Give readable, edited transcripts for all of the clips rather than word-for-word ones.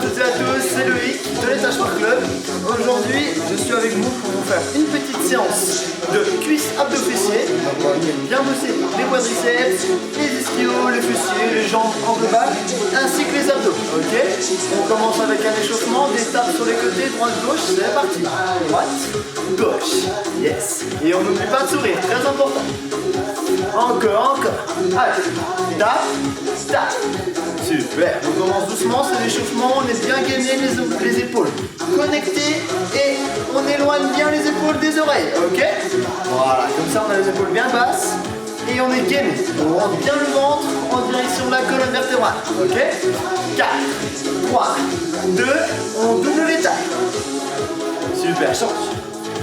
toutes et à tous, c'est Loïc de l'État Sport Club. Aujourd'hui, je suis avec vous pour vous faire une petite séance de cuisses abdos fessiers. On va bien bosser les quadriceps, les ischios, les fessiers, les jambes en global, ainsi que les abdos. Ok? On commence avec un échauffement, des tapes sur les côtés, droite-gauche, c'est parti. Droite, gauche, yes. Et on n'oublie pas de sourire, très important. Encore. Allez, tape, tape. Super. On commence doucement, c'est l'échauffement, on est bien gainé les épaules connectées et on éloigne bien les épaules des oreilles, ok? Voilà, comme ça on a les épaules bien basses et on est gainé. On rentre bien le ventre en direction de la colonne vertébrale, ok? 4, 3, 2, on double les tailles. Super, change.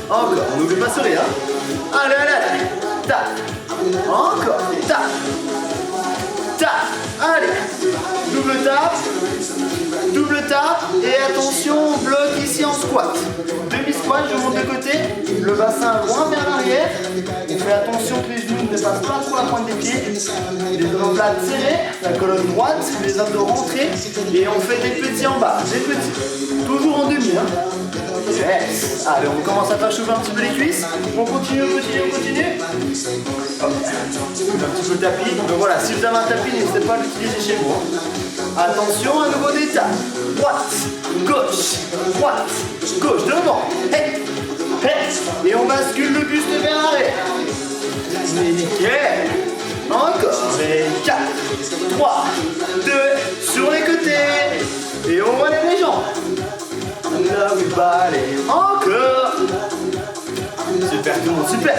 Encore, on n'oublie pas de sourire, hein? Allez, allez, allez. Tape. Encore, tape. Tape. Allez, double tape, et attention, on bloque ici en squat. Demi-squat, je monte de côté, le bassin loin vers l'arrière. On fait attention que les genoux ne dépassent pas trop la pointe des pieds. Les omoplates serrées, la colonne droite, les abdos rentrés, et on fait des petits en bas, des petits. Toujours en demi, hein. Yes. Allez, on commence à faire chauffer un petit peu les cuisses. On continue. Hop. Un petit peu le tapis. Donc voilà, si vous avez un tapis, n'hésitez pas à l'utiliser chez vous. Attention, à nouveau des tapes. Droite, gauche, devant. Hey. Et on bascule le buste vers l'arrière. Nickel. Encore. Et 4, 3, 2, sur les côtés. Et on relève les jambes. Là, oui, allez, encore. Super, tout le monde, super.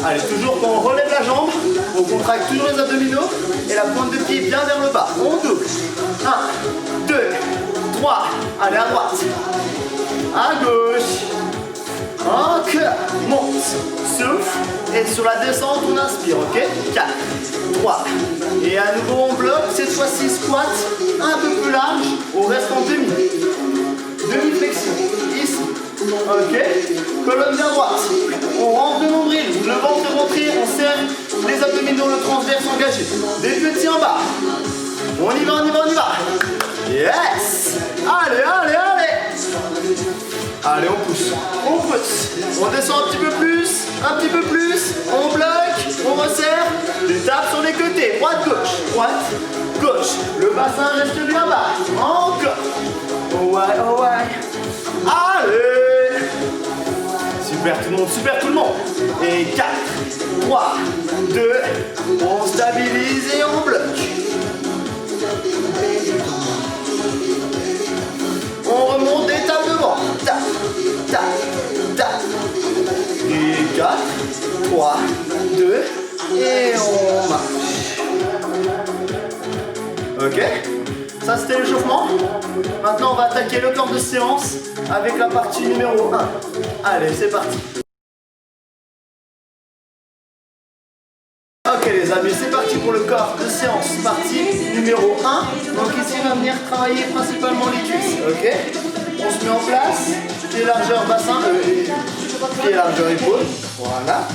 Allez, toujours quand on relève la jambe, on contracte toujours les abdominaux et la pointe de pied bien vers le bas. On double. 1, 2, 3. Allez, à droite. À gauche. Encore. Monte. Souffle. Et sur la descente, on inspire, ok? 4, 3. Et à nouveau, on bloque. Cette fois-ci, squat un peu plus large. On reste en demi. Demi-flexion, ici, ok, colonne bien droite, on rentre le nombril, le ventre rentré, on serre les abdominaux, le transverse engagé, des petits en bas, on y va, yes, allez, on pousse, on descend un petit peu plus, on bloque, on resserre, des tapes sur les côtés, droite, gauche, le bassin reste bien bas, encore. Oh ouais. Allez. Super tout le monde. Et 4, 3, 2, on stabilise et on bloque. On remonte des tapes devant. Tape. Et 4, 3, 2, et on marche. Ok? Ça c'était l'échauffement. Maintenant on va attaquer le corps de séance avec la partie numéro 1. Allez, c'est parti. Ok les amis, c'est parti pour le corps de séance, partie numéro 1. Donc ici on va venir travailler principalement les cuisses, ok? On se met en place, pied largeur bassin, pied largeur épaule, voilà.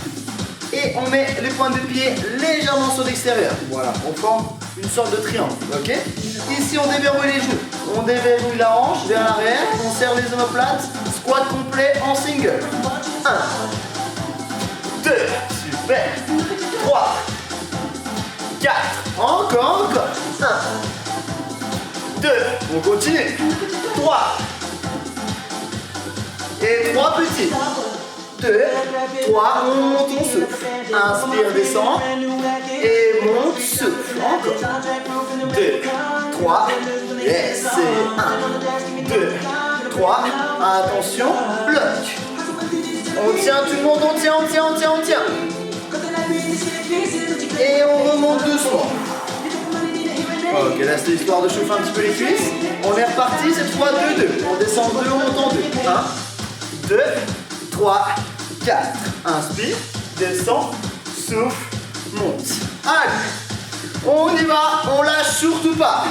Et on met les pointes de pied légèrement sur l'extérieur. Voilà, on forme une sorte de triangle, ok? Ici, on déverrouille les genoux. On déverrouille la hanche vers l'arrière. On serre les omoplates. Squat complet en single. 1, 2, super. 3, 4, encore. 1, 2, on continue. 3, et 3 petits. 2, 3, on monte, on souffle. Inspire, descend. Et monte, souffle. Encore. 2, 3. Yes. Et 1, 2, 3. Attention. Bloc. On tient, tout le monde. On tient. Et on remonte doucement. Ok, là c'est l'histoire de chauffer un petit peu les cuisses. On est reparti, cette fois 2-2. On descend 2, on monte en 2. 1, 2, 3, 4. Inspire, descend, souffle, monte. Allez, on y va, on lâche surtout pas.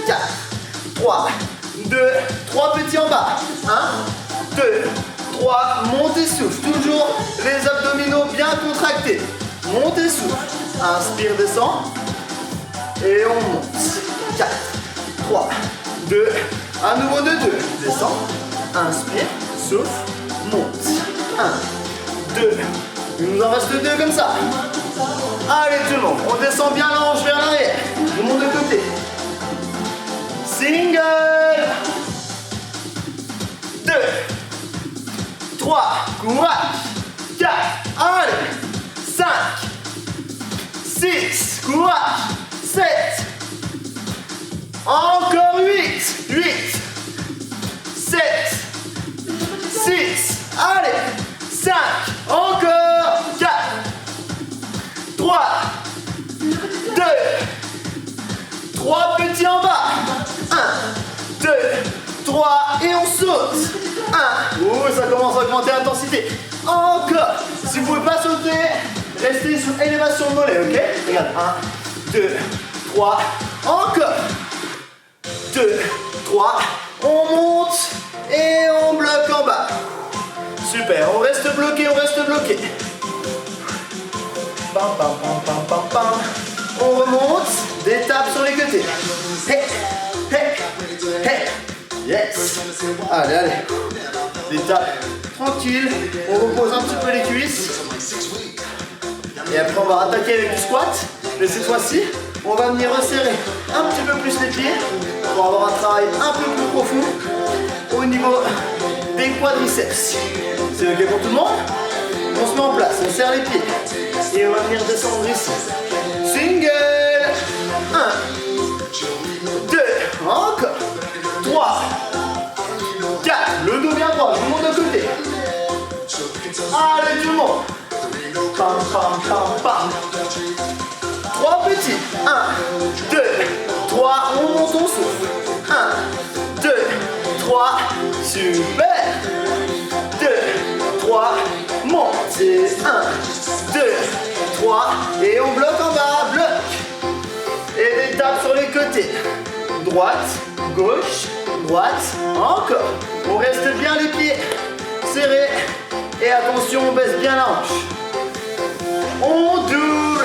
4, 3, 2, 3 petits en bas. 1, 2, 3, monte et souffle. Toujours les abdominaux bien contractés. Monte et souffle. Inspire, descend. Et on monte. 4, 3, 2, À nouveau de 2. Descends. Inspire. Souffle. Monte. 1, 2. Il nous en reste 2 comme ça. Allez tout le monde. On descend bien la hanche vers l'arrière. Tout le monde de côté. Single. 2, 3. Courage. 4. Allez. 5. 6. Courage. 7. Encore 8. 8. 7. 6. Allez. 5. Encore. 4. 3. 2. 3 petits en bas. 1, 2, 3. Et on saute. 1. Oh, ça commence à augmenter l'intensité. Encore. Si vous ne pouvez pas sauter, restez sur élévation de mollet, ok? Regarde. 1, 2, 3. Encore. 2, 3. On monte et on bloque en bas. Super. On reste bloqué, on reste bloqué. Pam, pam, pam, pam, pam, pam. On remonte. Des tapes sur les côtés. Hey, hey, hey. Yes. Allez, allez. Des tapes tranquilles. On repose un petit peu les cuisses. Et après, on va attaquer avec du squat. Mais cette fois-ci, on va venir resserrer un petit peu plus les pieds pour avoir un travail un peu plus profond au niveau des quadriceps. C'est ok pour tout le monde? On se met en place, on serre les pieds. Et on va venir descendre ici. Single. 1, 2, encore. 3, 4. Le dos bien droit, je monte de côté. Allez tout le monde. Pam, pam, pam, pam. 3 petits. 1, 2, 3. On monte, on souffle. 1, 2, 3. Super. 2, 3. Montez. 1, 2, 3. Et on bloque en bas. Bloc. Et des tapes sur les côtés. Droite, gauche, droite. Encore. On reste bien les pieds serrés. Et attention, on baisse bien la hanche. On double.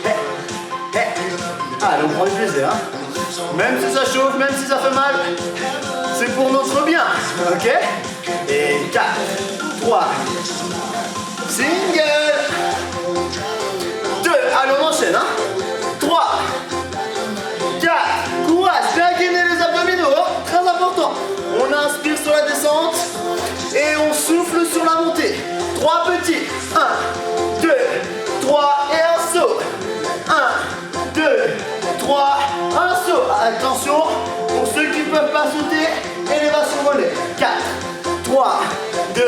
Hey, hey. Allez, on prend du plaisir. Hein. Même si ça chauffe, même si ça fait mal, c'est pour notre bien. Ok? Et 4, 3. Single. 2. Allez, on enchaîne. Hein. 3. 4. Courage. Bien gainer les abdominaux. Oh, très important. On inspire sur la descente. Et on souffle sur la montée. 3 petits. 1, 2, 3. Et un saut. 1, 2, 3. Un saut. Attention. Pour ceux qui ne peuvent pas sauter, élévation mollet. 4, 3, 2.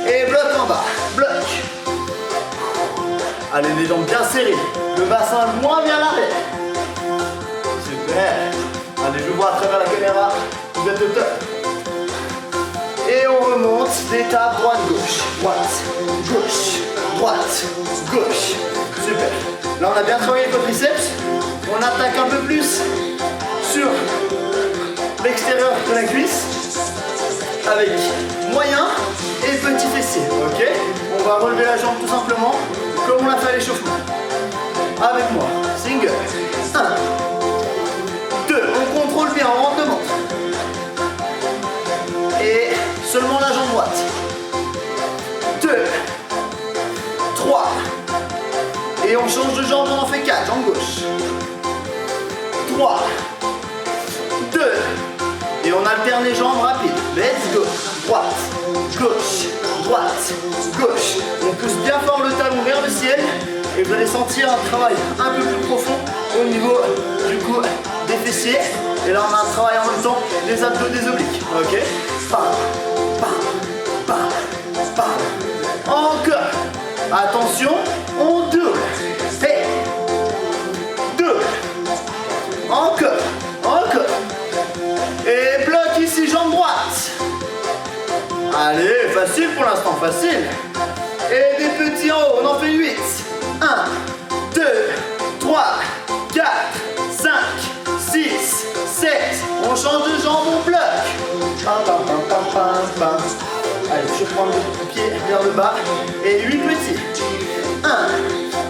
Et bloc en bas. Bloc. Allez, les jambes bien serrées. Le bassin loin vers l'arrière. Super. Allez, je vois à travers la caméra. Vous êtes au top. Et on remonte, des tapes droite-gauche, droite, droite, gauche. Super. Là, on a bien travaillé le quadriceps. On attaque un peu plus sur l'extérieur de la cuisse avec moyen et petit fessier. Ok? On va relever la jambe tout simplement comme on l'a fait à l'échauffement. Avec moi. Single. 1, 2. On contrôle bien, on rentre de ventre. Et seulement la jambe droite. 2, 3. Et on change de jambe, on en fait 4. Jambe gauche. 3, 2. Et on alterne les jambes rapides. Let's go. Droite, gauche, droite, gauche. On pousse bien fort le talon vers le ciel. Et vous allez sentir un travail un peu plus profond au niveau du coup des fessiers. Et là on a un travail en même temps des abdos, des obliques. Ok? Pam, pam, pam, pam. Encore. Attention, on double. Hey. Double. Encore. Encore. Et bloc ici, jambe droite. Allez, facile pour l'instant, facile. Et des petits en haut, on en fait 8. 1, 2, 3, 4, 5, 6, 7. On change de jambe, on bloque. Pam, pam, pam, pam, pam, pam. Allez, je prends le pied vers le bas. Et 8 petits. 1,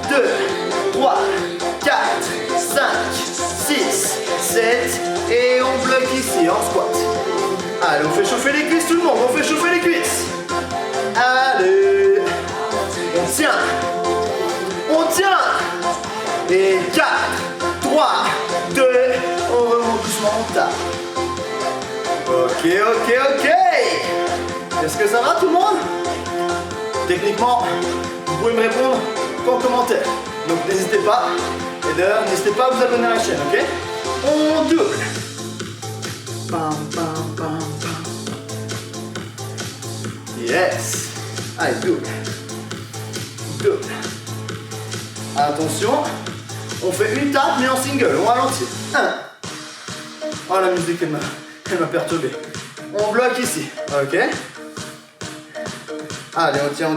2, 3, 4, 5, 6, 7. Et on on bloque ici en squat. Allez, on fait chauffer les cuisses tout le monde, on fait chauffer les cuisses. Allez, on tient. On tient. Et 4, 3, 2, on remonte doucement, on tape. Ok. Est-ce que ça va tout le monde? Techniquement, vous pouvez me répondre qu'en commentaire. Donc n'hésitez pas. Et d'ailleurs, n'hésitez pas à vous abonner à la chaîne, ok? On double. Bam, bam, bam, bam. Yes. Allez, double. Double. Attention. On fait une tape mais en single. On ralentit. 1. Oh, la musique, elle m'a perturbé. On bloque ici. Ok. Allez, on tient.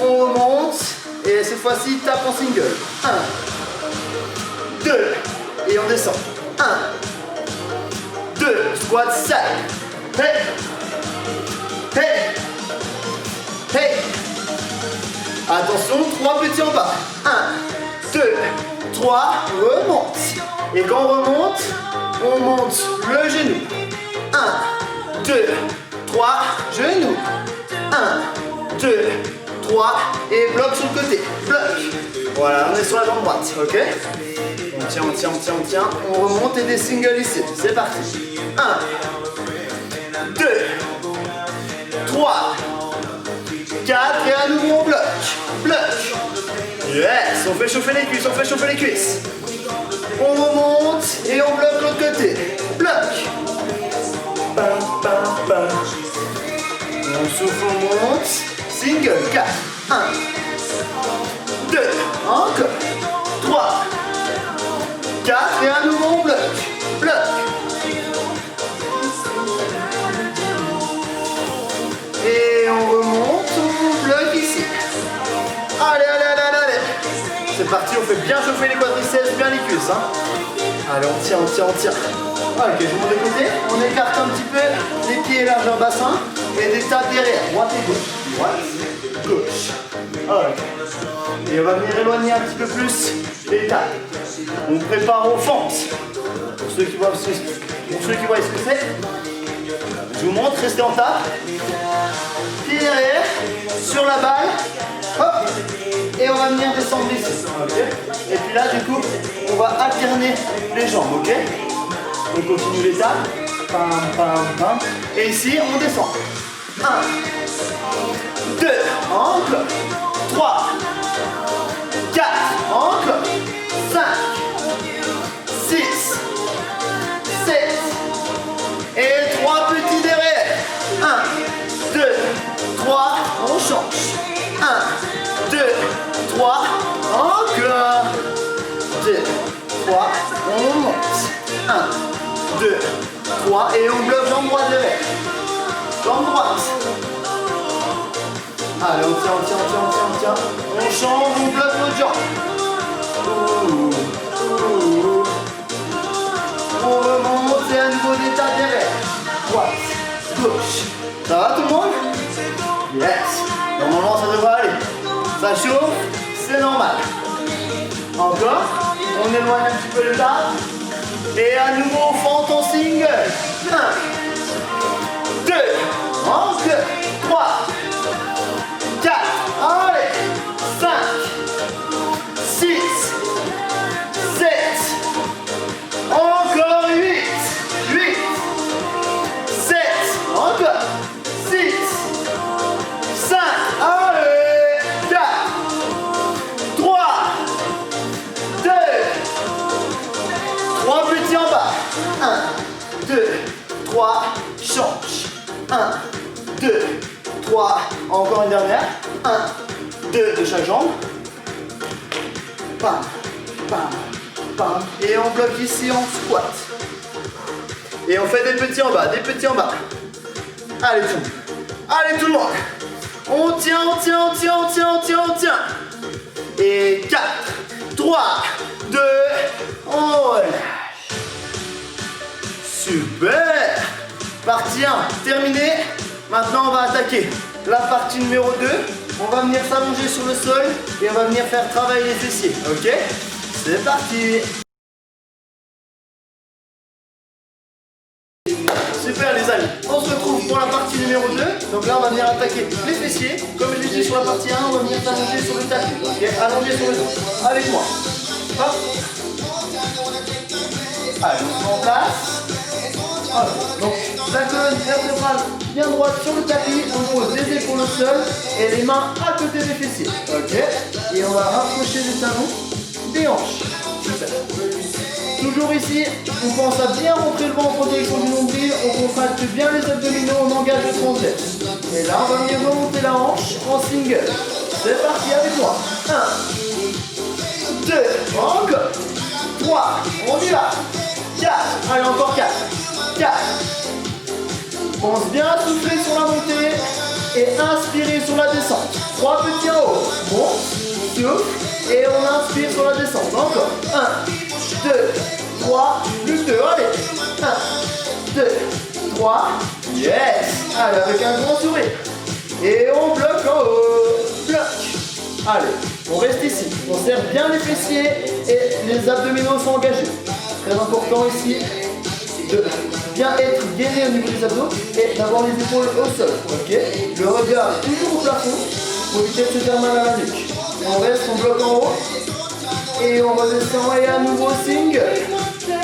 On remonte. Et cette fois-ci, tape en single. 1, 2. Et on descend. 1, 2. Squat side. Hey. Attention, 3 petits en bas. 1, 2, 3. Remonte. Et quand on remonte, on monte le genou. 1, 2, 3. Genou. 1, 2, 3. Et bloc sur le côté. Bloc. Voilà, on est sur la jambe droite. Ok. On tient. On remonte et des singles ici. C'est parti. 1, 2, 3, 4. Et à nouveau on bloque. Yes. On fait chauffer les cuisses. On remonte et on bloque l'autre côté. Bloc. Bam. On souffle, on monte. Single. 4. 1, 2. Encore. 3, 4. Et à nouveau on bloque. Et on remonte, on bloque ici. Allez. C'est parti, on fait bien chauffer les quadriceps, bien les cuisses. Allez, on tient. Ok, je vous montre les côtés. On écarte un petit peu les pieds largeur bassin. Et des tapes derrière. Droite et gauche. Ok. Et on va venir éloigner un petit peu plus les tapes. On prépare aux fentes. Pour ceux qui voient ce que c'est. Je vous montre, restez en tape. Pied derrière, sur la balle. Hop. Et on va venir descendre ici. Okay. Et puis là, du coup, on va alterner les jambes. Ok. On continue l'étape. Pam. Et ici, on descend. 1, 2, encore. 3, 4, encore. 5, 6, 7. Et 3 petits derrière. 1, 2, 3. On change. 1, 2, 3. Encore. 2, 3. On monte. 1, 2, 3. Et on bloque jambe droite derrière. Jambe droite. Allez, on tient. On change, on bloque notre jambe. On remonte et à nouveau des tapes derrière. Droite, gauche. Ça va tout le monde? Yes. Normalement ça devrait aller. Ça chauffe, c'est normal. Encore. On éloigne un petit peu le tas. Et à nouveau fente en single. 1, 2, encore. 3, 4, allez. 5, 6, 7. Encore 8, 7, encore 6, 5, allez, 4, 3, 2, 3 petits en bas. 1, 2, 3, change. 1, 2, 3, encore une dernière. 1, 2 de chaque jambe. Bam. Et on bloque ici en squat. Et on fait des petits en bas. Allez tout le monde. On tient. Et 4, 3, 2, on relâche. Super. Partie 1 terminée. Maintenant on va attaquer la partie numéro 2. On va venir s'allonger sur le sol et on va venir faire travailler les fessiers. Ok? C'est parti. Donc là, on va venir attaquer les fessiers. Comme je l'ai dit sur la partie 1, on va venir s'allonger sur le tapis. Ok, allongé sur le dos. Avec moi. Hop. Allez, on se met en place. Hop. Donc, la colonne vertébrale bien droite sur le tapis. On pose les épaules au sol et les mains à côté des fessiers. Ok. Et on va rapprocher les talons des hanches. Super. Toujours ici, on pense à bien rentrer le ventre en direction du nombril, on contracte bien les abdominaux, on engage le transverse. Et là, on va venir remonter la hanche en single. C'est parti avec moi. 1, 2, encore. 3, on y va. 4, allez encore 4. 4. Pense bien à souffler sur la montée et inspirer sur la descente. 3 petits en haut. Monte, souffle et on inspire sur la descente. Encore. 1, 2, 3, plus 2, allez. 1, 2, 3, yes. Allez, avec un grand sourire. Et on bloque en haut. Bloc. Allez, on reste ici. On serre bien les fessiers et les abdominaux sont engagés. Très important ici de bien être gainé au niveau des abdos et d'avoir les épaules au sol. Ok. Le regard est toujours au plafond pour éviter de se faire mal à la nuque. On reste, on bloque en haut. Et on redescend et à nouveau single. 1,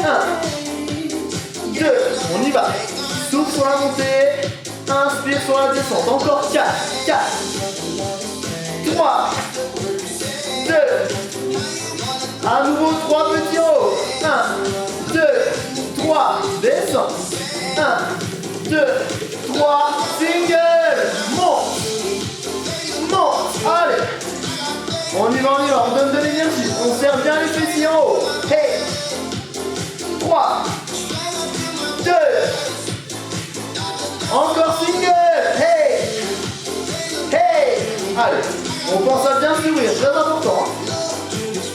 2, on y va. Souffle sur la montée, inspire sur la descente. Encore 4, 4, 3, 2, à nouveau 3 petits en haut. 1, 2, 3, descend. 1, 2, 3, single. Monte, monte, allez. On y va, on donne de l'énergie. On serre bien les fessiers en haut. Hey. 3, 2, encore single. Hey. Hey. Allez, on pense à bien sourire, très important.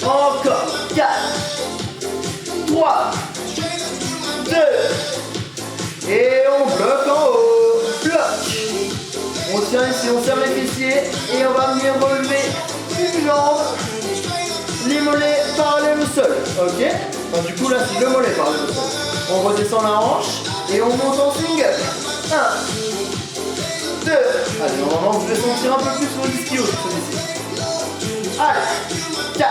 Encore 4, 3, 2, et on bloque en haut. Bloc. On tient ici, on serre les fessiers et on va venir relever une jambe, les mollets parallèles au sol, ok. Enfin, du coup là c'est le mollet parallèle au sol. On redescend la hanche et on monte en single. 1, 2, allez, normalement vous devez sentir un peu plus sur l'ischio celui-ci. Allez, 4,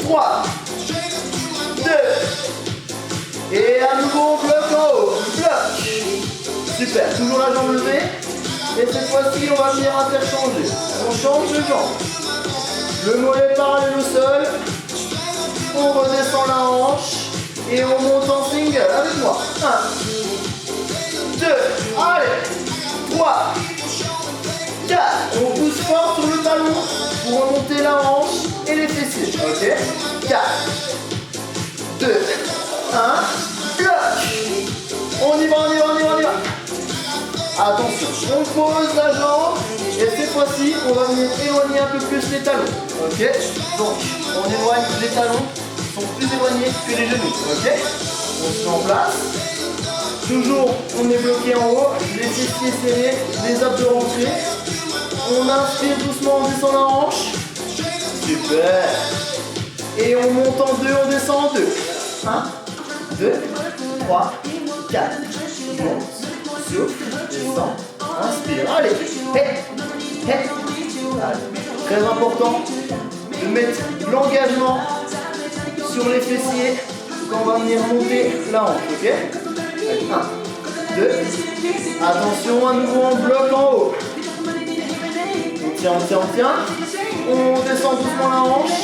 3, 2, et à nouveau on bloque en haut. Bloc. Super, toujours la jambe levée. Et cette fois-ci, on va venir interchanger. On change de jambe. Le mollet parallèle au sol. On redescend la hanche. Et on monte en single. Avec moi. 1, 2, allez. 3, 4. On pousse fort sur le talon pour remonter la hanche et les fessiers. Ok. 4, 2, 1. Bloc. On y va, on y va, on y va, on y va. Attention, on pose la jambe et cette fois-ci, on va venir éloigner un peu plus les talons. Ok. Donc, on éloigne les talons, sont plus éloignés que les genoux. Ok. On se met en place. Toujours, on est bloqué en haut, les fessiers serrés, les abdos rentrés. On inspire doucement, on descend la hanche. Super. Et on monte en 2, on descend en 2. 1, 2, 3, 4. Monte. Souffle, descend, inspire. Allez, hey, hey. Allez. Très important de mettre l'engagement sur les fessiers quand on va venir monter la hanche, ok. 1, 2, attention, à nouveau on bloque en haut. On tient, on tient, on tient. On descend doucement la hanche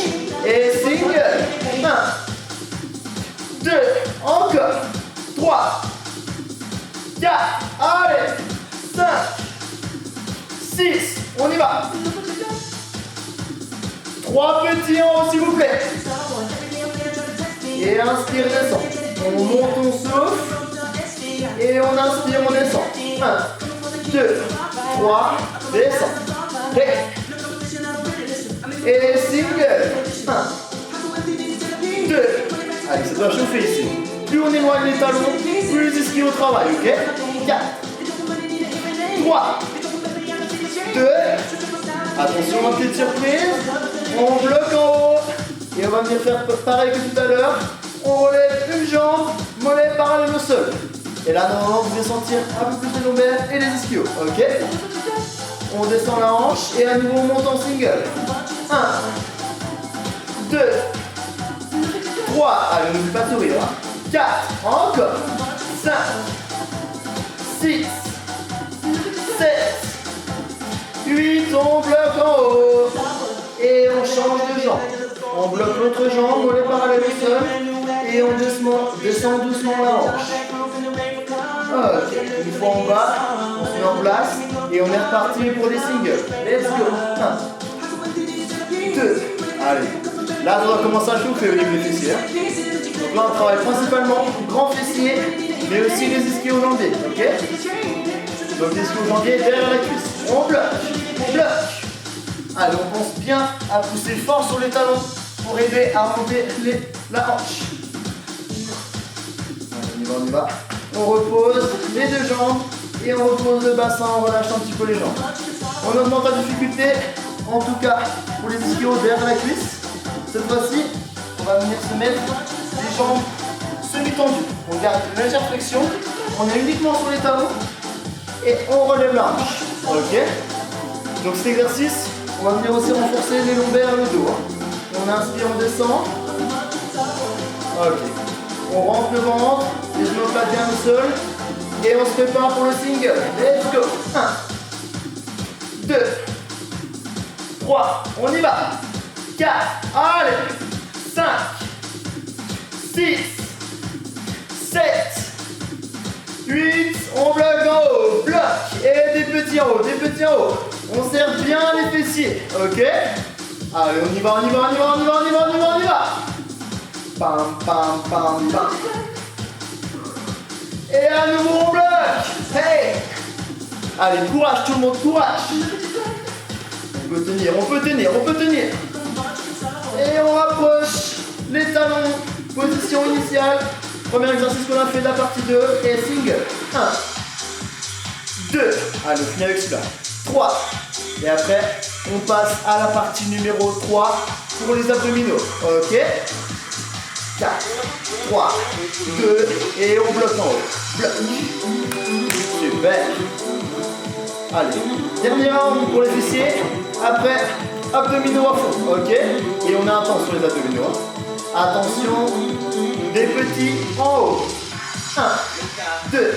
et single. 1, 2, encore. 3, 4, allez, 5, 6, on y va. 3 petits en haut s'il vous plaît. Et inspire, descend. On monte, on souffle. Et on inspire, on descend. 1, 2, 3, descend. Et single. 1, 2. Allez, ça doit chauffer ici. Plus on éloigne les talons, plus les ischios au travail, ok. 4, 3, 2. Attention, ma petite surprise. On bloque en haut. Et on va venir faire pareil que tout à l'heure. On relève une jambe, mollet parallèle au sol. Et là, normalement, vous devez sentir un peu plus les lombaires et les ischios. Ok? On descend la hanche et à nouveau on monte en single. 1, 2, 3. Allez, n'oublie pas de sourire. 4, encore. 5, 6, 7, 8. On bloque en haut. Et on change de jambe. On bloque l'autre jambe, on les parallèle au sol. Et on descend doucement la hanche. Ok, une fois en bas, on se met en place et on est reparti pour les singles. Let's go. 1, 2, allez. Là, on va commencer à chauffer au niveau des fessiers. Donc là, on travaille principalement grand fessier, mais aussi les ischio-jambiers. Ok? Donc les ischio-jambiers derrière la cuisse. On bloque. Allez, on pense bien à pousser fort sur les talons pour aider à monter la hanche. On y va. On repose les deux jambes et on repose le bassin, on relâche un petit peu les jambes. On augmente la difficulté, en tout cas pour les ischios derrière la cuisse. Cette fois-ci, on va venir se mettre les jambes semi-tendues. On garde une légère flexion, on est uniquement sur les talons et on relève la hanche. Ok? Donc cet exercice, on va venir aussi renforcer les lombaires et le dos. On inspire, on descend. Ok. On rentre le ventre, les genoux platent bien au sol. Et on se prépare pour le single. Let's go. 1, 2, 3. On y va. 4. Allez. 5, 6, 7, 8. On bloque en haut. Bloc. Et des petits en haut. On serre bien les fessiers. Ok? Allez, on y va. Pam, pam, pam, pam. Et à nouveau on bloque. Hey. Allez, courage tout le monde, courage. On peut tenir. Et on rapproche les talons. Position initiale. Premier exercice qu'on a fait de la partie 2. Et single. 1, 2. Allez, on finit avec celui-là. 3. Et après, on passe à la partie numéro 3 pour les abdominaux. Ok? 4, 3, 2, et on bloque en haut. Bloc. Super. Allez, dernier round pour les fessiers. Après, abdominaux à fond. Ok? Et on est intense sur les abdominaux. Attention, des petits en haut. 1, 2,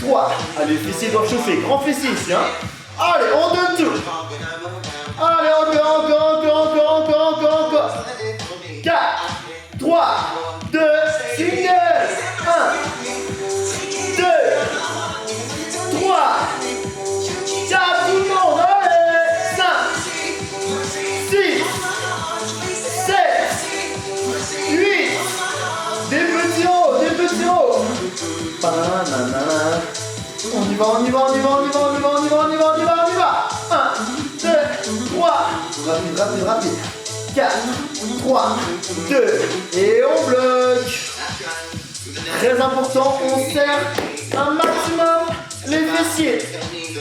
3. Allez, les fessiers doivent chauffer. Grand fessier ici. Hein? Allez, on donne tout. Allez, encore. 4, 3, 2, single. 1, 2, 3, 4, tout le monde. Allez, 5, 6, 7, 8. Des petits hauts. On y va. 1, 2, 3. Rapide. 4, 3, 2, et on bloque. Très important, on serre un maximum les fessiers.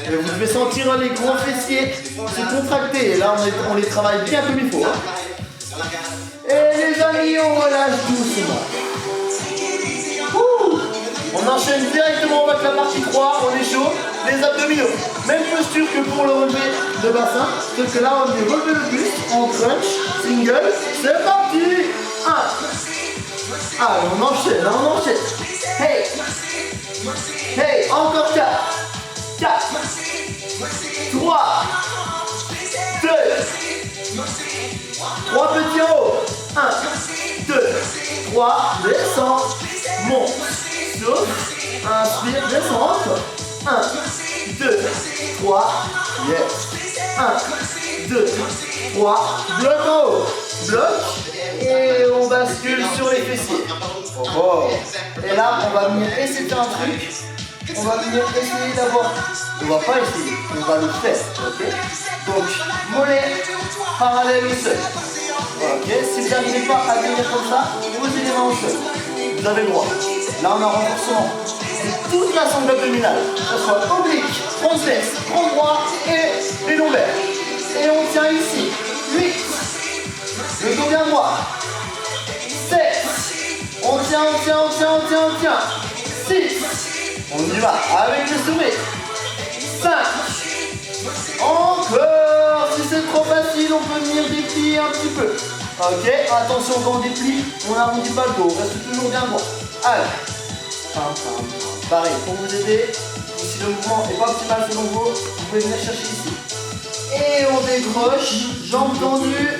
Et vous devez sentir les grands fessiers se contracter. Et là, on les travaille bien comme il faut. Hein. Et les amis, on relâche doucement. On enchaîne directement avec la partie 3, on est chaud, les abdominaux. Même posture que pour le relevé de bassin, sauf que là on vient relever le buste en crunch, single, c'est parti. 1. Allez, on enchaîne. Hey, encore 4. 4, 3, 2, 3 petits en haut. 1, 2, 3, descends, monte. Souffle, inspire, descends encore. 1, 2, 3, yes. 1, 2, 3, bloc en haut. Bloc, et on bascule sur les fessiers. Oh. Et là, on va venir essayer de faire un truc. On va venir essayer d'avoir. On va pas essayer, on va le faire. Ok? Donc, mollet parallèle au sol. Ok? Si vous n'arrivez pas à tenir comme ça, posez les mains au sol. Vous avez le droit. Là, on a un renforcement de toute la sangle abdominale, que ce soit oblique, transverse, grand droit et les lombaires. Et on tient ici. 8. Le dos bien droit. 7. On tient. 6. On y va avec le souris. 5. Encore. Si c'est trop facile, on peut venir déplier un petit peu. Ok, attention quand on déplie, on n'arrondit pas le dos, on reste toujours bien droit. Allez. Pareil, pour vous aider, si le mouvement n'est pas optimal selon vous, vous pouvez venir chercher ici. Et on décroche, jambes tendues,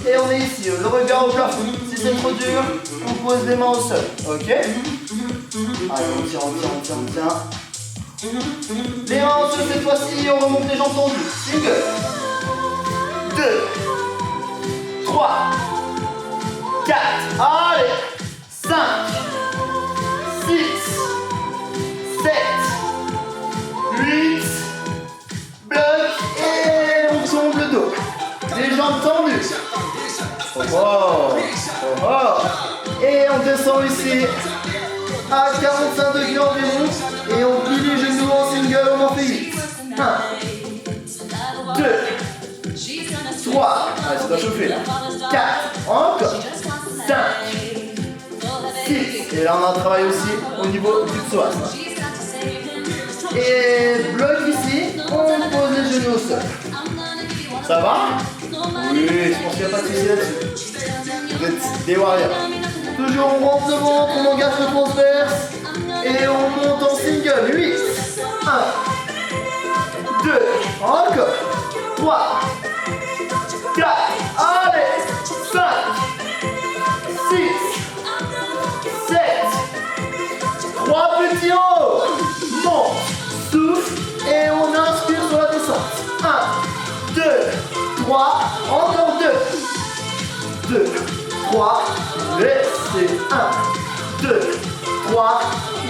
et on est ici, le regard au plafond. Si c'est trop dur, on pose les mains au sol. Ok. Allez, on tient. Les hanches, cette fois-ci, on remonte les jambes tendues. Single. 2, 3, 4, allez, 5, 6, 7, 8, bloc, et on tombe le dos. Les jambes tendues. Et on descend ici à 45 degrés environ. Et on plie les genoux en single, on en fait 8. 1, 2, 3, allez, ça doit chauffer là. 4, encore. 5, 6. Et là on a un travail aussi au niveau du psoas. Et bloc ici, on pose les genoux au sol. Ça va? Oui, je pense qu'il n'y a pas de souci là-dessus. Vous êtes des warriors. Toujours on rentre le ventre, on engage le transverse. Et on monte en single. 8. 1, 2, encore. 3, 4, allez. 5, 6, 7, 3 petits en haut. Monte, souffle et on inspire sur la descente. 1, 2, 3, encore 2. 2, 3, laissez. 1, 2, 3,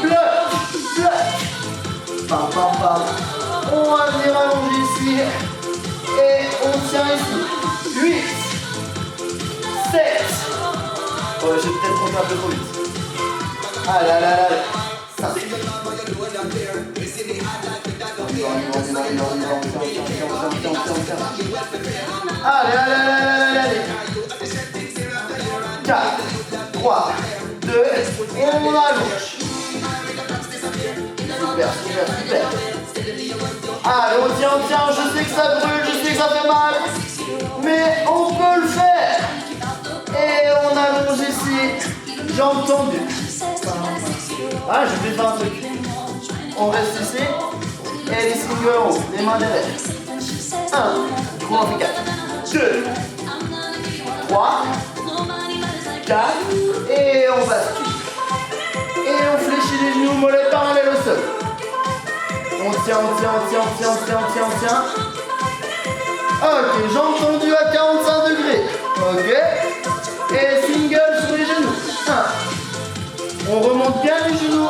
bloc. Pam. On va venir allonger ici. Et on tient ici. 8, 7. Oh, j'ai peut-être compté un peu trop vite. Allez. Ça. Allez. 4, 3, 2, et on allonge. Super. Allez, on tient. Je sais que ça brûle, je sais que ça fait mal. Mais on peut le faire. Et on allonge ici. Jambes tendues. Ah, je vais faire un truc. On reste ici. Et les singles en haut. Les mains derrière. 1. On en fait 4. 2. 3. 4. Et on bascule. Et on fléchit les genoux, mollets parallèles au sol. On tient. Ok, jambes tendues à 45 degrés. Ok. Et single sur les genoux. 1. On remonte bien les genoux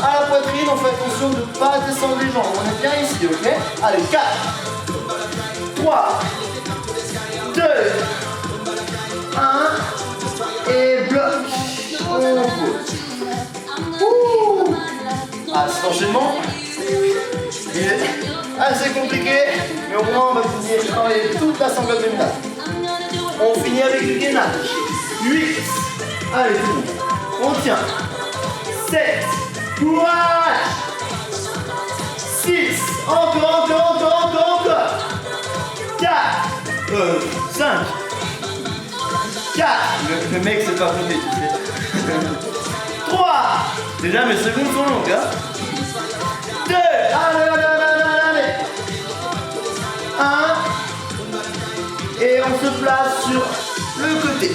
à la poitrine. On fait attention de ne pas descendre les jambes. On est bien ici, ok. Allez, 4. 3. 2. 1. Et bloc. On pose. Ah, cet enchaînement, il est assez compliqué, mais au moins on va finir travailler toute la sangle abdominale. On finit avec du gainage. 8. Allez, tout le monde. On tient. 7. Courage. 6. Encore. 4. 5. 4. Le mec, c'est pas compté, tu sais. 3. Déjà, mes secondes sont longues, hein. 2. Allez. 1. Et on se place sur le côté.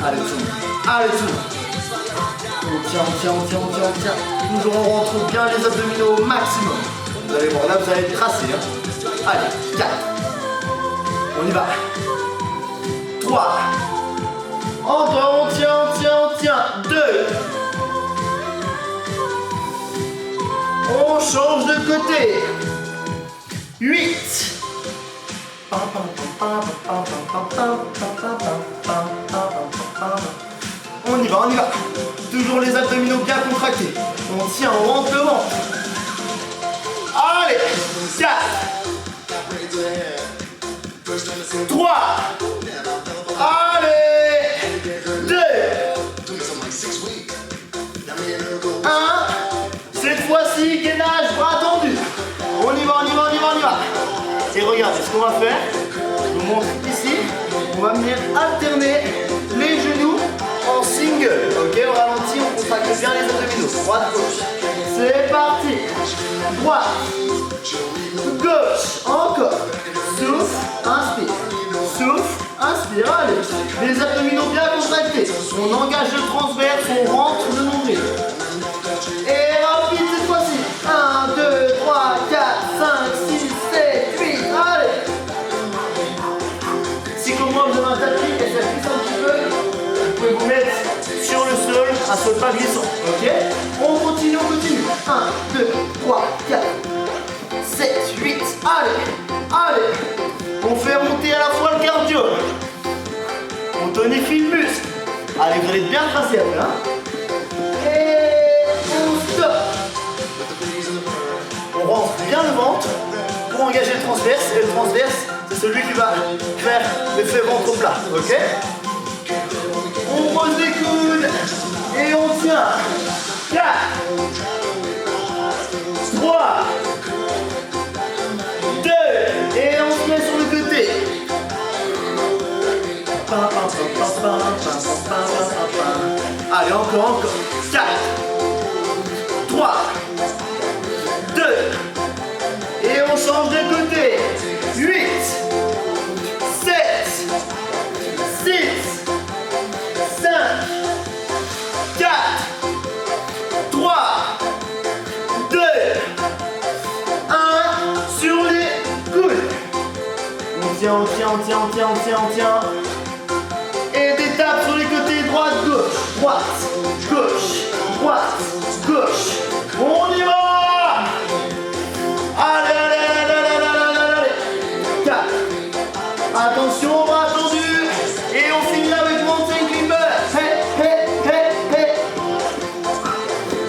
Allez, tout le monde. On tient. Toujours, on rentre bien les abdominaux au maximum. Vous allez voir, là, vous allez être tracé, hein. Allez, 4. On y va. 3. Encore, on tient. 2. On change de côté. 8. On y va. Toujours les abdominaux bien contractés. On tient, on rentre le ventre. Allez. 4. 3. Allez. 2. Et regardez, ce qu'on va faire, je vous montre ici, on va venir alterner les genoux en single. Ok, au ralenti, on contracte bien les abdominaux. Droite, gauche. C'est parti. Droite, gauche, encore. Souffle, inspire. Souffle, inspire. Allez, les abdominaux bien contractés. On engage le transverse, on rentre le nombril. Et rapide cette fois-ci. 1, 2, 3, 4, 5, 6, 7, 8. Allez. Si comme moi vous avez un tapis et ça glisse un petit peu, vous pouvez vous mettre sur le sol, un sol pas glissant. Ok? On continue, on continue. 1, 2, 3, 4, 7, 8. Allez. Allez. On fait monter à la fois le cardio. On tonifie le muscle. Allez, vous allez être bien tracé après. Hein? Et on stop. On rentre bien le ventre pour engager le transverse. Et le transverse, c'est celui qui va faire l'effet ventre plat. Ok? On pose les coudes et on tient. 4, 3, 2, et on se met sur le côté. Allez, encore. 4, 3, 2, et on change de côté. 8, 7, 6, 5, 4, 3, 2, 1, sur les coudes. On tient. Et des tapes sur les côtés, droite, gauche, gauche. On y va! Allez. 4. Attention, bras tendus. Et on finit avec mountain climber. Hey.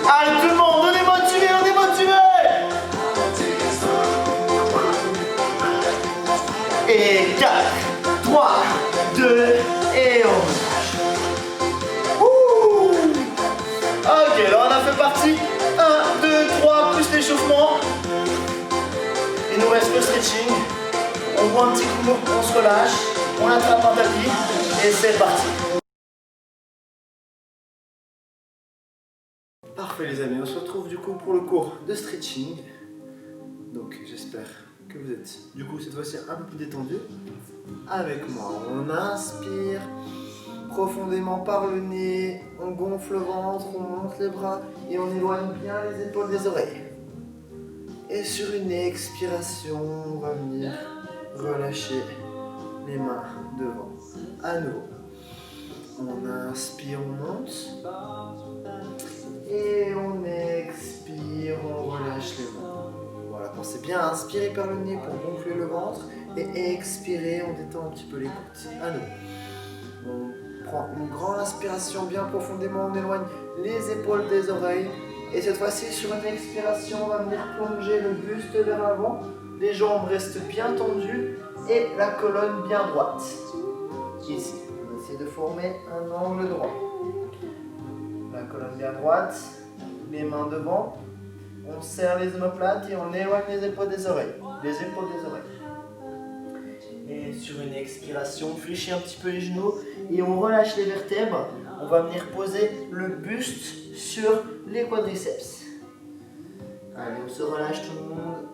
Allez tout le monde, on est motivé. Et 4, 3, 2, et on relâche. Ok, alors on a fait partie 1, 2, 3, plus l'échauffement. Il nous reste le stretching. On voit un petit coup, on se relâche, on attrape un tapis et c'est parti. Parfait les amis, on se retrouve du coup pour le cours de stretching. Donc j'espère que vous êtes du coup cette fois-ci un peu plus détendu. Avec moi, on inspire profondément par le nez, on gonfle le ventre, on monte les bras et on éloigne bien les épaules des oreilles. Et sur une expiration, on va venir relâcher les mains devant. À nouveau, on inspire, on monte. Et on expire, on relâche les mains. Voilà, pensez bien à inspirer par le nez pour gonfler le ventre et expirer, on détend un petit peu les côtes. À nouveau, on prend une grande inspiration bien profondément, on éloigne les épaules des oreilles. Et cette fois-ci, sur une expiration, on va venir plonger le buste vers l'avant. Les jambes restent bien tendues et la colonne bien droite. Ici, on essaie de former un angle droit. La colonne bien droite, les mains devant. On serre les omoplates et on éloigne les épaules des oreilles. Et sur une expiration, on fléchit un petit peu les genoux et on relâche les vertèbres. On va venir poser le buste sur les quadriceps. Allez, on se relâche tout le monde.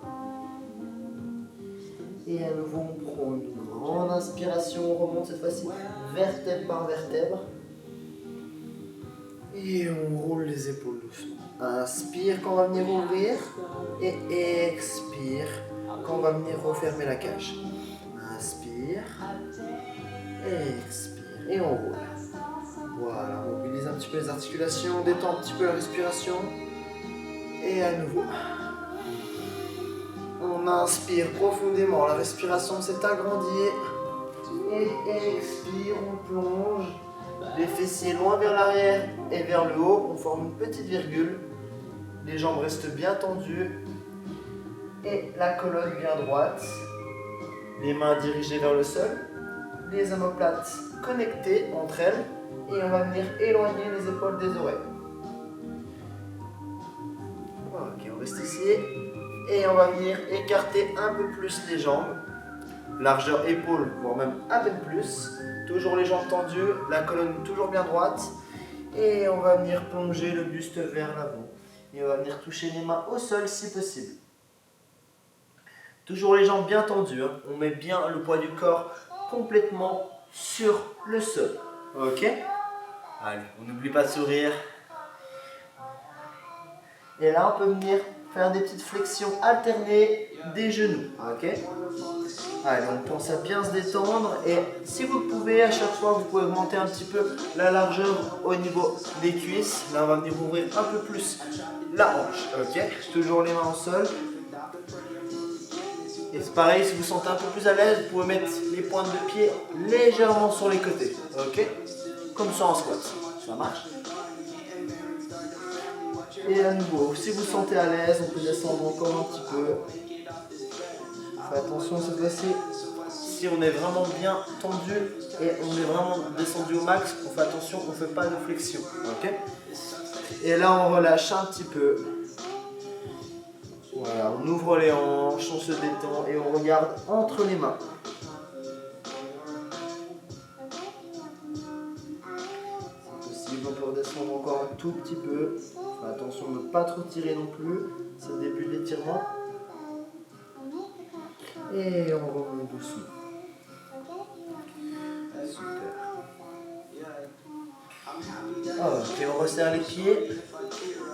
Et à nouveau, on prend une grande inspiration. On remonte cette fois-ci vertèbre par vertèbre. Et on roule les épaules doucement. Inspire quand on va venir ouvrir. Et expire quand on va venir refermer la cage. Inspire. Expire. Et on roule. Voilà, on mobilise un petit peu les articulations, on détend un petit peu la respiration. Et à nouveau. On inspire profondément, la respiration s'est agrandie. Et expire, on plonge. Les fessiers loin vers l'arrière et vers le haut. On forme une petite virgule. Les jambes restent bien tendues. Et la colonne bien droite. Les mains dirigées vers le sol. Les omoplates connectées entre elles. Et on va venir éloigner les épaules des oreilles. Ok, on reste ici. Et on va venir écarter un peu plus les jambes. Largeur épaule, voire même à peine plus. Toujours les jambes tendues, la colonne toujours bien droite. Et on va venir plonger le buste vers l'avant. Et on va venir toucher les mains au sol si possible. Toujours les jambes bien tendues. Hein. On met bien le poids du corps complètement sur le sol. Ok? Allez, on n'oublie pas de sourire. Et là, on peut venir faire des petites flexions alternées des genoux. Ok? Allez, on pense à bien se détendre. Et si vous pouvez, à chaque fois, vous pouvez augmenter un petit peu la largeur au niveau des cuisses. Là, on va venir ouvrir un peu plus la hanche. Ok? Toujours les mains au sol. Et c'est pareil, si vous vous sentez un peu plus à l'aise, vous pouvez mettre les pointes de pied légèrement sur les côtés. Ok? Comme ça en squat. Ça marche? Et à nouveau, si vous vous sentez à l'aise, on peut descendre encore un petit peu. Faites attention cette fois-ci. Si on est vraiment bien tendu et on est vraiment descendu au max, on fait attention, on ne fait pas de flexion. Ok? Et là, on relâche un petit peu. Voilà, on ouvre les hanches, on se détend et on regarde entre les mains. Si possible, on peut redescendre encore un tout petit peu. Faites attention de ne pas trop tirer non plus. C'est le début de l'étirement. Et on remonte doucement. Super. Ok, on resserre les pieds.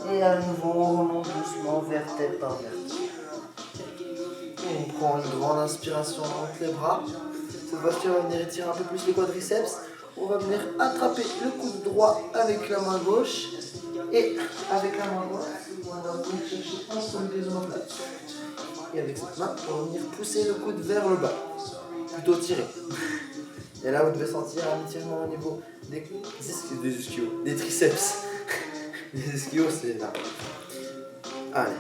Et à nouveau, on remonte doucement, vertèbre par vertèbre. On prend une grande inspiration, on monte les bras. Cette fois-ci, on va venir étirer un peu plus les quadriceps. On va venir attraper le coude droit avec la main gauche. Et avec la main droite, on va venir chercher ensemble des omoplates. Et avec cette main, on va venir pousser le coude vers le bas. Plutôt tirer. Et là, vous devez sentir un étirement au niveau des ischios, des triceps. Les ischios, c'est là. Allez.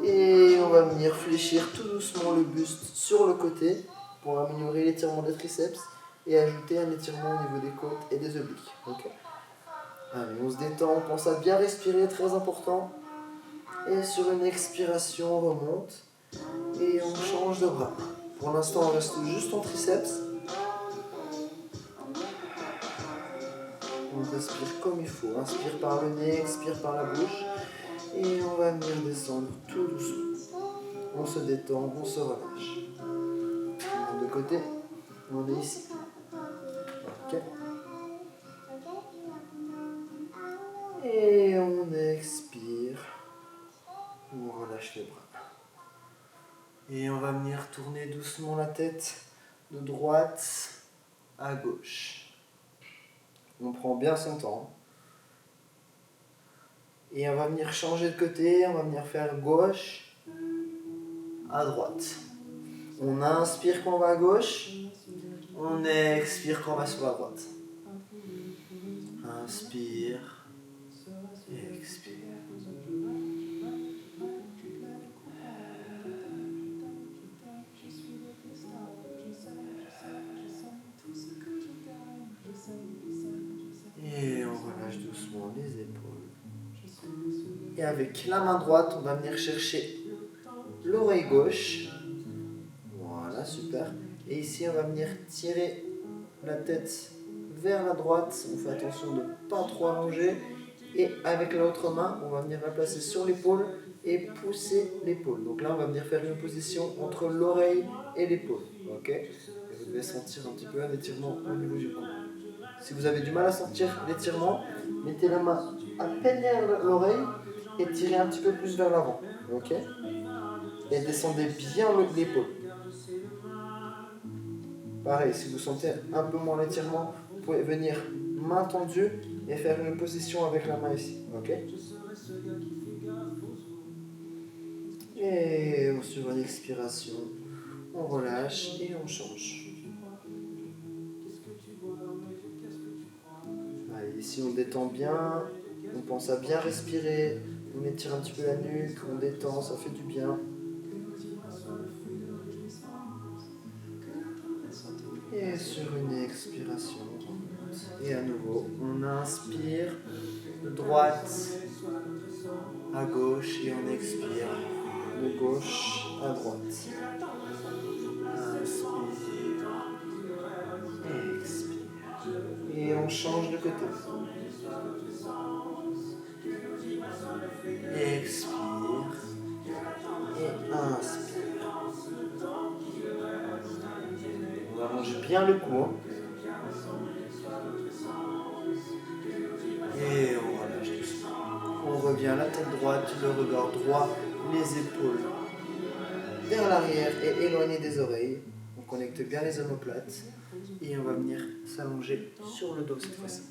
Et on va venir fléchir tout doucement le buste sur le côté pour améliorer l'étirement des triceps et ajouter un étirement au niveau des côtes et des obliques. Okay. Allez, on se détend, on pense à bien respirer, très important. Et sur une expiration, on remonte et on change de bras. Pour l'instant, on reste juste en triceps. On respire comme il faut. Inspire par le nez, expire par la bouche. Et on va venir descendre tout doucement. On se détend, on se relâche. De côté, on est ici. Ok. Et on expire. On relâche les bras. Et on va venir tourner doucement la tête de droite à gauche. On prend bien son temps. Et on va venir changer de côté, on va venir faire gauche à droite. On inspire quand on va à gauche, on expire quand on va sur la droite. Inspire, expire. Et on relâche doucement les épaules. Et avec la main droite, on va venir chercher l'oreille gauche. Voilà, super. Et ici, on va venir tirer la tête vers la droite. On fait attention de ne pas trop allonger. Et avec l'autre main, on va venir la placer sur l'épaule et pousser l'épaule. Donc là, on va venir faire une position entre l'oreille et l'épaule. Ok ? Et vous devez sentir un petit peu un étirement au niveau du cou. Si vous avez du mal à sentir l'étirement, mettez la main à peine derrière l'oreille et tirez un petit peu plus vers l'avant. Ok ? Et descendez bien le haut de l'épaule. Pareil, si vous sentez un peu moins l'étirement, vous pouvez venir main tendue et faire une position avec la main ici. Ok ? Et sur une expiration, on relâche et on change. Allez, ici on détend bien, on pense à bien respirer, on étire un petit peu la nuque, on détend, ça fait du bien. Et sur une expiration, on remonte. Et à nouveau, on inspire de droite à gauche et on expire de gauche à droite. Inspire, expire. Et on change de côté. Expire et inspire. On allonge bien le cou. Et on relâche doucement. On revient la tête droite, le regard droit, les épaules vers l'arrière et éloigné des oreilles. On connecte bien les omoplates et on va venir s'allonger sur le dos cette fois-ci.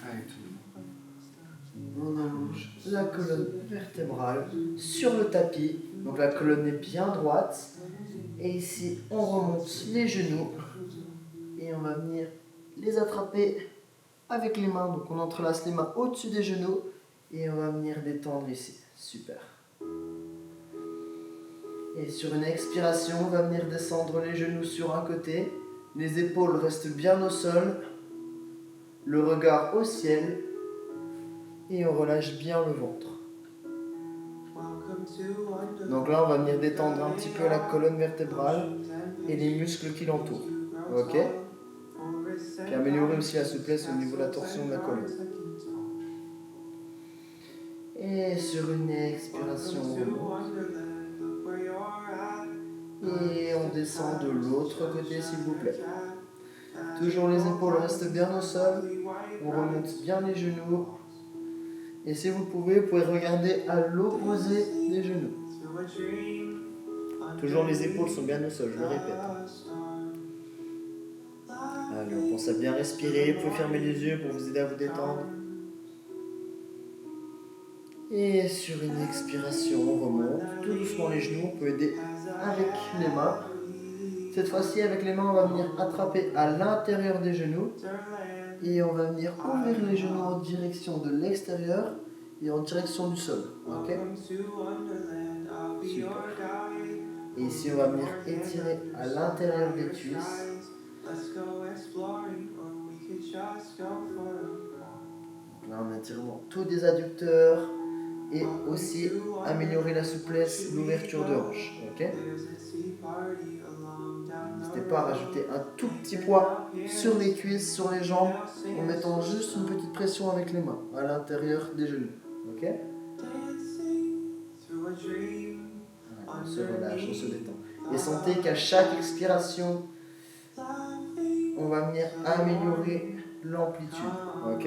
Allez, tout. On allonge la colonne vertébrale sur le tapis. Donc la colonne est bien droite. Et ici, on remonte les genoux. Et on va venir les attraper avec les mains. Donc on entrelace les mains au-dessus des genoux. Et on va venir détendre ici. Super. Et sur une expiration, on va venir descendre les genoux sur un côté. Les épaules restent bien au sol. Le regard au ciel. Et on relâche bien le ventre. Donc là, on va venir détendre un petit peu la colonne vertébrale et les muscles qui l'entourent. Ok? Puis améliorer aussi la souplesse au niveau de la torsion de la colonne. Et sur une expiration, et on descend de l'autre côté s'il vous plaît. Toujours les épaules restent bien au sol. On remonte bien les genoux. Et si vous pouvez regarder à l'opposé des genoux. Toujours les épaules sont bien au sol, je le répète. Allez, on pense à bien respirer. Vous pouvez fermer les yeux pour vous aider à vous détendre. Et sur une expiration, on remonte tout doucement les genoux. On peut aider avec les mains. Cette fois-ci, avec les mains, on va venir attraper à l'intérieur des genoux. Et on va venir ouvrir les genoux en direction de l'extérieur et en direction du sol. Ok? Super. Et ici, on va venir étirer à l'intérieur des cuisses. Là, on étire tous des adducteurs et aussi améliorer la souplesse, l'ouverture de hanche. Ok? N'hésitez pas à rajouter un tout petit poids sur les cuisses, sur les jambes, en mettant juste une petite pression avec les mains à l'intérieur des genoux. Ok? On se relâche, on se détend. Et sentez qu'à chaque expiration, on va venir améliorer l'amplitude. Ok?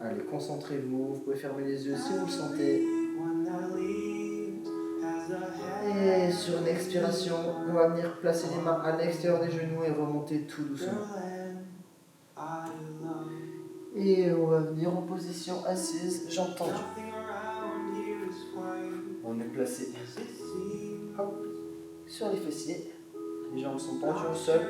Allez, concentrez-vous. Vous pouvez fermer les yeux si vous le sentez. Et sur une expiration, on va venir placer les mains à l'extérieur des genoux et remonter tout doucement. Et on va venir en position assise, jambes tendues. On est placé sur les fessiers. Les jambes sont tendues au sol.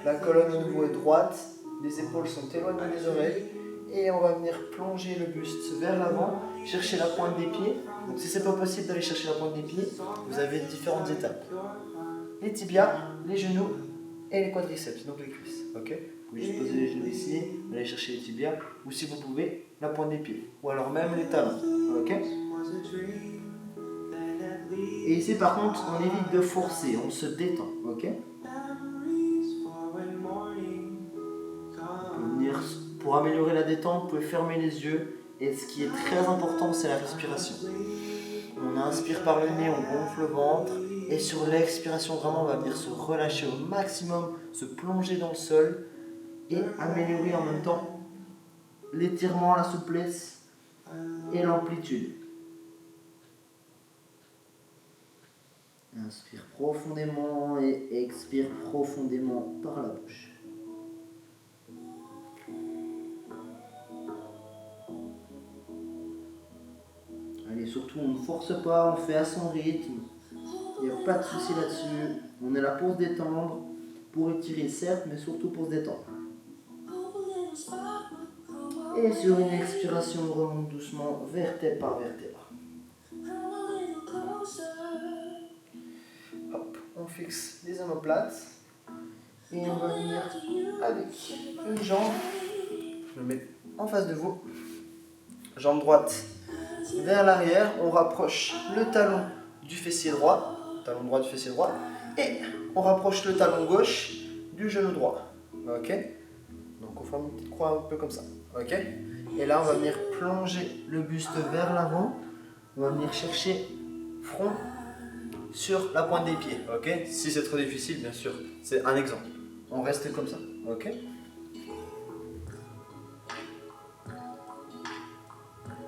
La colonne au niveau est droite. Les épaules sont éloignées des oreilles. Et on va venir plonger le buste vers l'avant, chercher la pointe des pieds. Donc si ce n'est pas possible d'aller chercher la pointe des pieds, vous avez différentes étapes. Les tibias, les genoux et les quadriceps, donc les cuisses. Ok? Vous pouvez juste poser les genoux ici, aller chercher les tibias, ou si vous pouvez, la pointe des pieds. Ou alors même les talons. Ok? Et ici par contre, on évite de forcer, on se détend. Ok? Pour améliorer la détente, vous pouvez fermer les yeux. Et ce qui est très important, c'est la respiration. On inspire par le nez, on gonfle le ventre. Et sur l'expiration, vraiment, on va venir se relâcher au maximum, se plonger dans le sol. Et améliorer en même temps l'étirement, la souplesse et l'amplitude. Inspire profondément et expire profondément par la bouche. Allez, surtout on ne force pas, on fait à son rythme. Il n'y a pas de souci là-dessus. On est là pour se détendre, pour étirer certes, mais surtout pour se détendre. Et sur une expiration, on remonte doucement, vertèbre par vertèbre. Hop, on fixe les omoplates. Et on va venir avec une jambe Je me mets en face de vous. Jambe droite vers l'arrière. On rapproche le talon du fessier droit. Talon droit du fessier droit. Et on rapproche le talon gauche du genou droit. Ok? Donc on forme une petite croix un peu comme ça. Ok? Et là on va venir plonger le buste vers l'avant. On va venir chercher front sur la pointe des pieds. Ok? Si c'est trop difficile, bien sûr, c'est un exemple. On reste comme ça. Ok?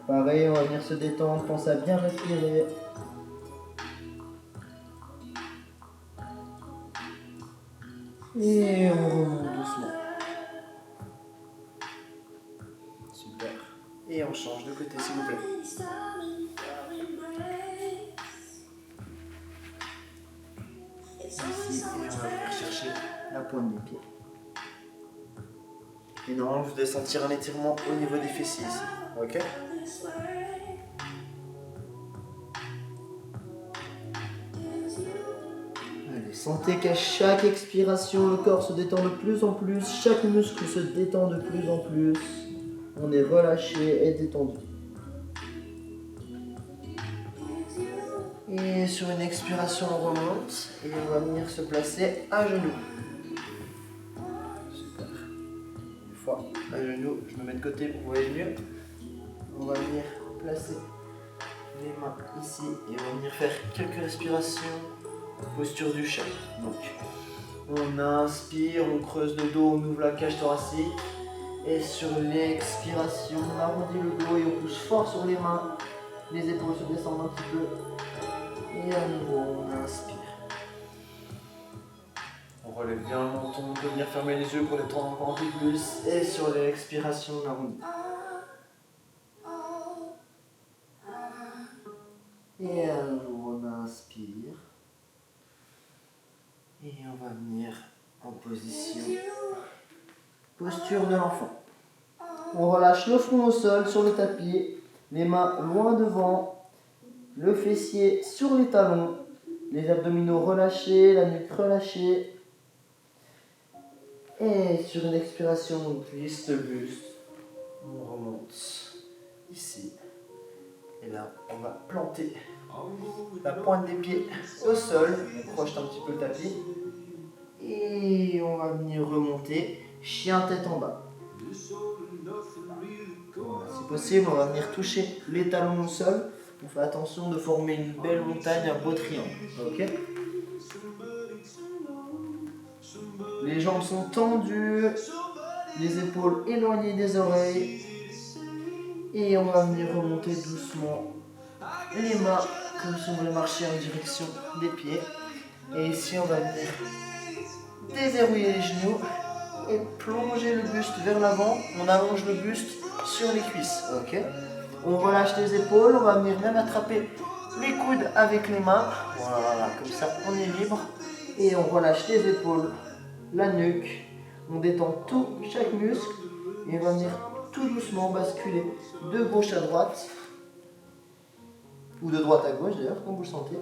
Pareil, on va venir se détendre, pensez à bien respirer. Et on remonte doucement. Super. Et on change de côté, s'il vous plaît. Ici, et on va venir chercher la pointe des pieds. Et normalement, vous devez sentir un étirement au niveau des fessiers ici. Ok? Allez, sentez qu'à chaque expiration, le corps se détend de plus en plus, chaque muscle se détend de plus en plus. On est relâché et détendu. Et sur une expiration, on remonte et on va venir se placer à genoux. Super. Une fois à genoux, je me mets de côté pour vous voyez mieux. On va venir placer les mains ici et on va venir faire quelques respirations. Posture du chat. Donc, on inspire, on creuse le dos, on ouvre la cage thoracique. Et sur l'expiration, on arrondit le dos et on pousse fort sur les mains. Les épaules se descendent un petit peu. Et à nouveau, on inspire. On relève bien le menton, on peut venir fermer les yeux pour les tendre encore un peu plus. Et sur l'expiration, on arrondit. Et à nouveau, on inspire. Et on va venir en position. Posture de l'enfant. On relâche le front au sol sur le tapis. Les mains loin devant. Le fessier sur les talons. Les abdominaux relâchés, la nuque relâchée. Et sur une expiration, on glisse le buste. On remonte ici. Et là, on va planter la pointe des pieds au sol. On projette un petit peu le tapis. Et on va venir remonter, chien tête en bas. Voilà, si possible, on va venir toucher les talons au sol. On fait attention de former une belle montagne, un beau triangle. Ok? Les jambes sont tendues, les épaules éloignées des oreilles. Et on va venir remonter doucement les mains comme si on voulait marcher en direction des pieds. Et ici, on va venir déverrouiller les genoux et plonger le buste vers l'avant. On allonge le buste sur les cuisses. Ok? On relâche les épaules. On va venir même attraper les coudes avec les mains. Voilà, comme ça, on est libre. Et on relâche les épaules, la nuque. On détend tout, chaque muscle. Et on va venir tout doucement basculer de gauche à droite. Ou de droite à gauche d'ailleurs, comme vous le sentez.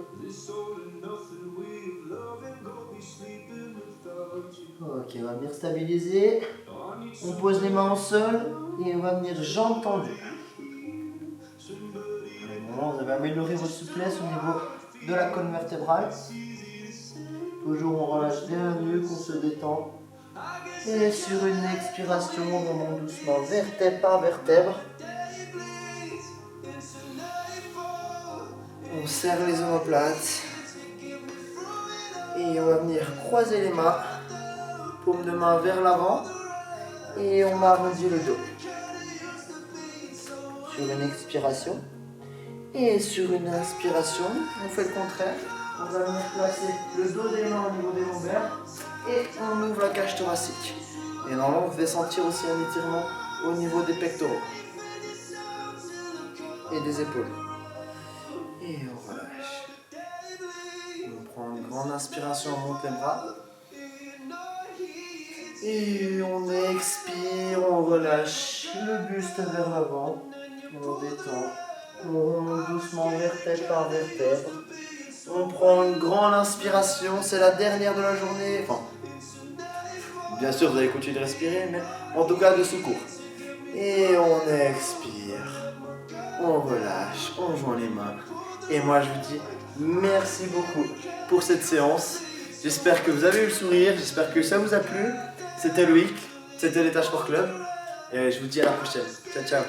Ok, on va venir stabiliser. On pose les mains au sol et on va venir jambes tendues. Vous avez amélioré votre souplesse au niveau de la colonne vertébrale. Toujours on relâche bien la nuque, on se détend. Et sur une expiration, on remonte doucement vertèbre par vertèbre. On serre les omoplates. Et on va venir croiser les mains. Paume de main vers l'avant. Et on arrondit le dos. Sur une expiration. Et sur une inspiration, on fait le contraire. On va venir placer le dos des mains au niveau des lombaires. Et on ouvre la cage thoracique. Et normalement, vous devez sentir aussi un étirement au niveau des pectoraux. Et des épaules. Et on relâche. On prend une grande inspiration, on monte les bras. Et on expire, on relâche le buste vers l'avant. On détend. On remonte doucement vertèbre par vertèbre. On prend une grande inspiration, c'est la dernière de la journée. Enfin, bien sûr, vous allez continuer de respirer, mais en tout cas de secours. Et on expire. On relâche, on joint les mains. Et moi je vous dis merci beaucoup pour cette séance. J'espère que vous avez eu le sourire, j'espère que ça vous a plu. C'était Loïc, c'était l'État Sport Club. Et je vous dis à la prochaine. Ciao, ciao.